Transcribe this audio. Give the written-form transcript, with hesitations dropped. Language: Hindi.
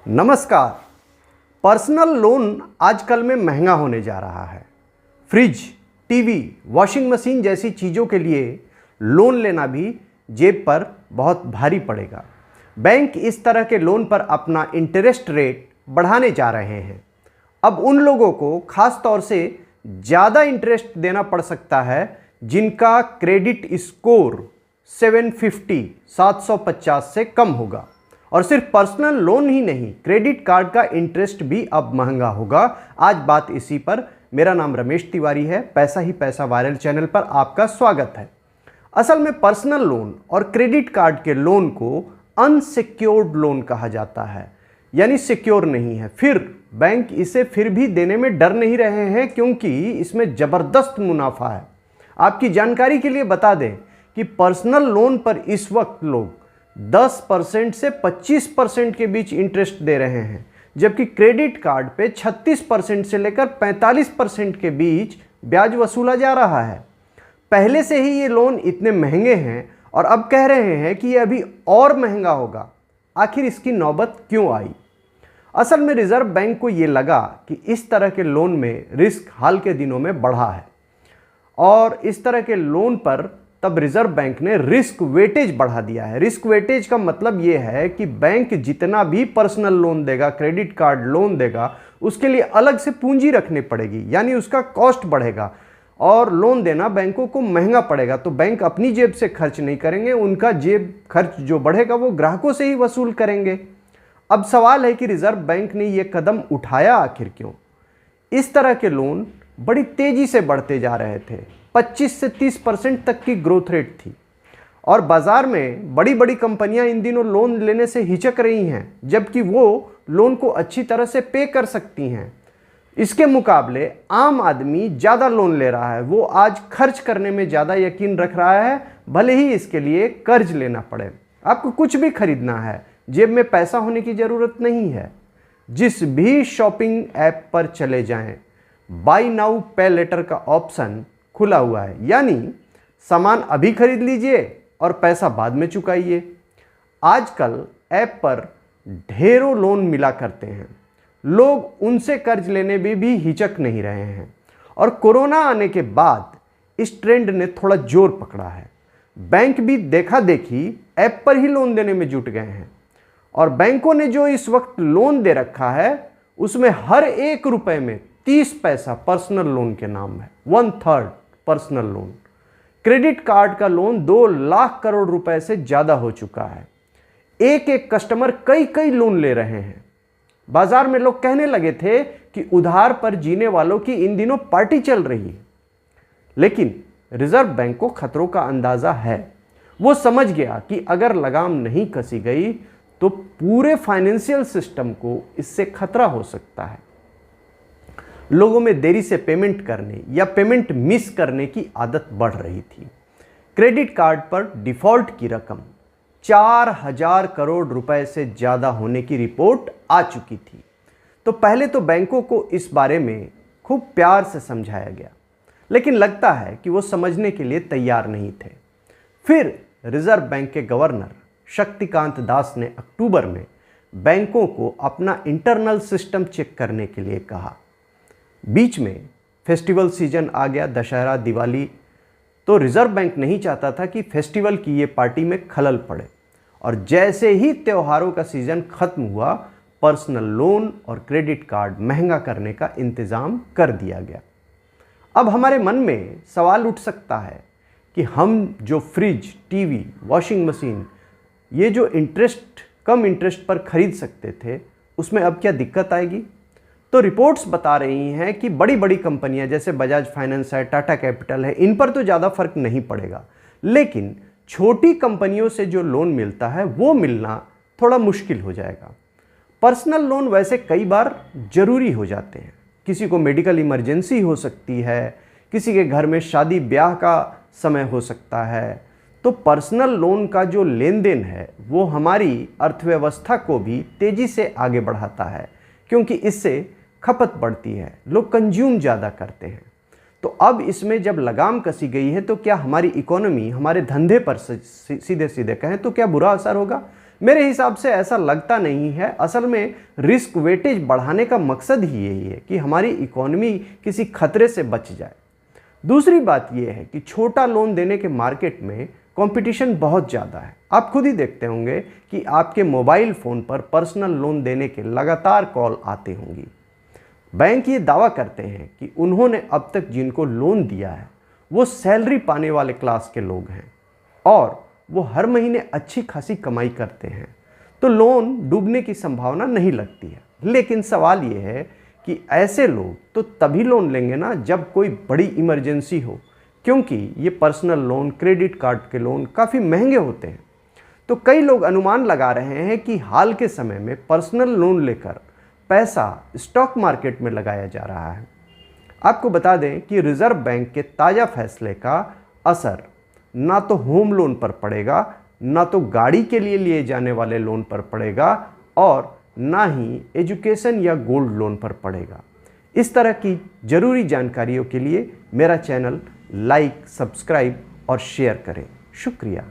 नमस्कार। पर्सनल लोन आजकल में महंगा होने जा रहा है। फ्रिज, टीवी, वॉशिंग मशीन जैसी चीज़ों के लिए लोन लेना भी जेब पर बहुत भारी पड़ेगा। बैंक इस तरह के लोन पर अपना इंटरेस्ट रेट बढ़ाने जा रहे हैं। अब उन लोगों को खास तौर से ज़्यादा इंटरेस्ट देना पड़ सकता है जिनका क्रेडिट स्कोर 750 से कम होगा। और सिर्फ पर्सनल लोन ही नहीं, क्रेडिट कार्ड का इंटरेस्ट भी अब महंगा होगा। आज बात इसी पर। मेरा नाम रमेश तिवारी है। पैसा ही पैसा वायरल चैनल पर आपका स्वागत है। असल में पर्सनल लोन और क्रेडिट कार्ड के लोन को अनसिक्योर्ड लोन कहा जाता है, यानी सिक्योर नहीं है। फिर बैंक इसे फिर भी देने में डर नहीं रहे हैं क्योंकि इसमें ज़बरदस्त मुनाफा है। आपकी जानकारी के लिए बता दें कि पर्सनल लोन पर इस वक्त लोग 10% से 25% के बीच इंटरेस्ट दे रहे हैं, जबकि क्रेडिट कार्ड पे 36% से लेकर 45% के बीच ब्याज वसूला जा रहा है। पहले से ही ये लोन इतने महंगे हैं और अब कह रहे हैं कि ये अभी और महंगा होगा। आखिर इसकी नौबत क्यों आई? असल में रिजर्व बैंक को ये लगा कि इस तरह के लोन में रिस्क हाल के दिनों में बढ़ा है और इस तरह के लोन पर तब रिजर्व बैंक ने रिस्क वेटेज बढ़ा दिया है। रिस्क वेटेज का मतलब यह है कि बैंक जितना भी पर्सनल लोन देगा, क्रेडिट कार्ड लोन देगा, उसके लिए अलग से पूंजी रखनी पड़ेगी, यानी उसका कॉस्ट बढ़ेगा और लोन देना बैंकों को महंगा पड़ेगा। तो बैंक अपनी जेब से खर्च नहीं करेंगे, उनका जेब खर्च जो बढ़ेगा वो ग्राहकों से ही वसूल करेंगे। अब सवाल है कि रिजर्व बैंक ने यह कदम उठाया आखिर क्यों? इस तरह के लोन बड़ी तेजी से बढ़ते जा रहे थे। 25 से 30% तक की ग्रोथ रेट थी और बाजार में बड़ी बड़ी कंपनियां इन दिनों लोन लेने से हिचक रही हैं, जबकि वो लोन को अच्छी तरह से पे कर सकती हैं। इसके मुकाबले आम आदमी ज़्यादा लोन ले रहा है। वो आज खर्च करने में ज़्यादा यकीन रख रहा है, भले ही इसके लिए कर्ज लेना पड़े। आपको कुछ भी खरीदना है, जेब में पैसा होने की ज़रूरत नहीं है। जिस भी शॉपिंग ऐप पर चले जाएं, बाय नाउ पे लेटर का ऑप्शन खुला हुआ है, यानी सामान अभी खरीद लीजिए और पैसा बाद में चुकाइए। आजकल ऐप पर ढेरों लोन मिला करते हैं, लोग उनसे कर्ज लेने में भी हिचक नहीं रहे हैं। और कोरोना आने के बाद इस ट्रेंड ने थोड़ा जोर पकड़ा है। बैंक भी देखा देखी ऐप पर ही लोन देने में जुट गए हैं और बैंकों ने जो इस वक्त लोन दे रखा है उसमें हर 1 रुपए में 30 पैसा पर्सनल लोन के नाम है। 1/3 पर्सनल लोन। क्रेडिट कार्ड का लोन 2 लाख करोड़ रुपए से ज्यादा हो चुका है। एक एक कस्टमर कई कई लोन ले रहे हैं। बाजार में लोग कहने लगे थे कि उधार पर जीने वालों की इन दिनों पार्टी चल रही है। लेकिन रिजर्व बैंक को खतरों का अंदाजा है। वो समझ गया कि अगर लगाम नहीं कसी गई तो पूरे फाइनेंशियल सिस्टम को इससे खतरा हो सकता है। लोगों में देरी से पेमेंट करने या पेमेंट मिस करने की आदत बढ़ रही थी। क्रेडिट कार्ड पर डिफॉल्ट की रकम 4000 करोड़ रुपए से ज़्यादा होने की रिपोर्ट आ चुकी थी। तो पहले तो बैंकों को इस बारे में खूब प्यार से समझाया गया, लेकिन लगता है कि वो समझने के लिए तैयार नहीं थे। फिर रिजर्व बैंक के गवर्नर शक्तिकांत दास ने अक्टूबर में बैंकों को अपना इंटरनल सिस्टम चेक करने के लिए कहा। बीच में फेस्टिवल सीजन आ गया, दशहरा, दिवाली। तो रिजर्व बैंक नहीं चाहता था कि फेस्टिवल की ये पार्टी में खलल पड़े और जैसे ही त्योहारों का सीजन खत्म हुआ, पर्सनल लोन और क्रेडिट कार्ड महंगा करने का इंतज़ाम कर दिया गया। अब हमारे मन में सवाल उठ सकता है कि हम जो फ्रिज, टीवी, वॉशिंग मशीन ये जो कम इंटरेस्ट पर खरीद सकते थे, उसमें अब क्या दिक्कत आएगी? तो रिपोर्ट्स बता रही हैं कि बड़ी बड़ी कंपनियां जैसे बजाज फाइनेंस है, टाटा कैपिटल है, इन पर तो ज़्यादा फर्क नहीं पड़ेगा, लेकिन छोटी कंपनियों से जो लोन मिलता है वो मिलना थोड़ा मुश्किल हो जाएगा। पर्सनल लोन वैसे कई बार ज़रूरी हो जाते हैं। किसी को मेडिकल इमरजेंसी हो सकती है, किसी के घर में शादी ब्याह का समय हो सकता है। तो पर्सनल लोन का जो लेन देन है वो हमारी अर्थव्यवस्था को भी तेज़ी से आगे बढ़ाता है, क्योंकि इससे खपत बढ़ती है, लोग कंज्यूम ज़्यादा करते हैं। तो अब इसमें जब लगाम कसी गई है तो क्या हमारी इकोनॉमी, हमारे धंधे पर सीधे सीधे कहें तो क्या बुरा असर होगा? मेरे हिसाब से ऐसा लगता नहीं है। असल में रिस्क वेटेज बढ़ाने का मकसद ही यही है कि हमारी इकोनॉमी किसी खतरे से बच जाए। दूसरी बात यह है कि छोटा लोन देने के मार्केट में कंपटीशन बहुत ज़्यादा है। आप खुद ही देखते होंगे कि आपके मोबाइल फ़ोन पर पर्सनल लोन देने के लगातार कॉल आते होंगी। बैंक ये दावा करते हैं कि उन्होंने अब तक जिनको लोन दिया है वो सैलरी पाने वाले क्लास के लोग हैं और वो हर महीने अच्छी खासी कमाई करते हैं, तो लोन डूबने की संभावना नहीं लगती है। लेकिन सवाल ये है कि ऐसे लोग तो तभी लोन लेंगे ना जब कोई बड़ी इमरजेंसी हो, क्योंकि ये पर्सनल लोन, क्रेडिट कार्ड के लोन काफ़ी महंगे होते हैं। तो कई लोग अनुमान लगा रहे हैं कि हाल के समय में पर्सनल लोन लेकर पैसा स्टॉक मार्केट में लगाया जा रहा है। आपको बता दें कि रिजर्व बैंक के ताज़ा फैसले का असर ना तो होम लोन पर पड़ेगा, ना तो गाड़ी के लिए जाने वाले लोन पर पड़ेगा और ना ही एजुकेशन या गोल्ड लोन पर पड़ेगा। इस तरह की ज़रूरी जानकारियों के लिए मेरा चैनल लाइक, सब्सक्राइब और शेयर करें। शुक्रिया।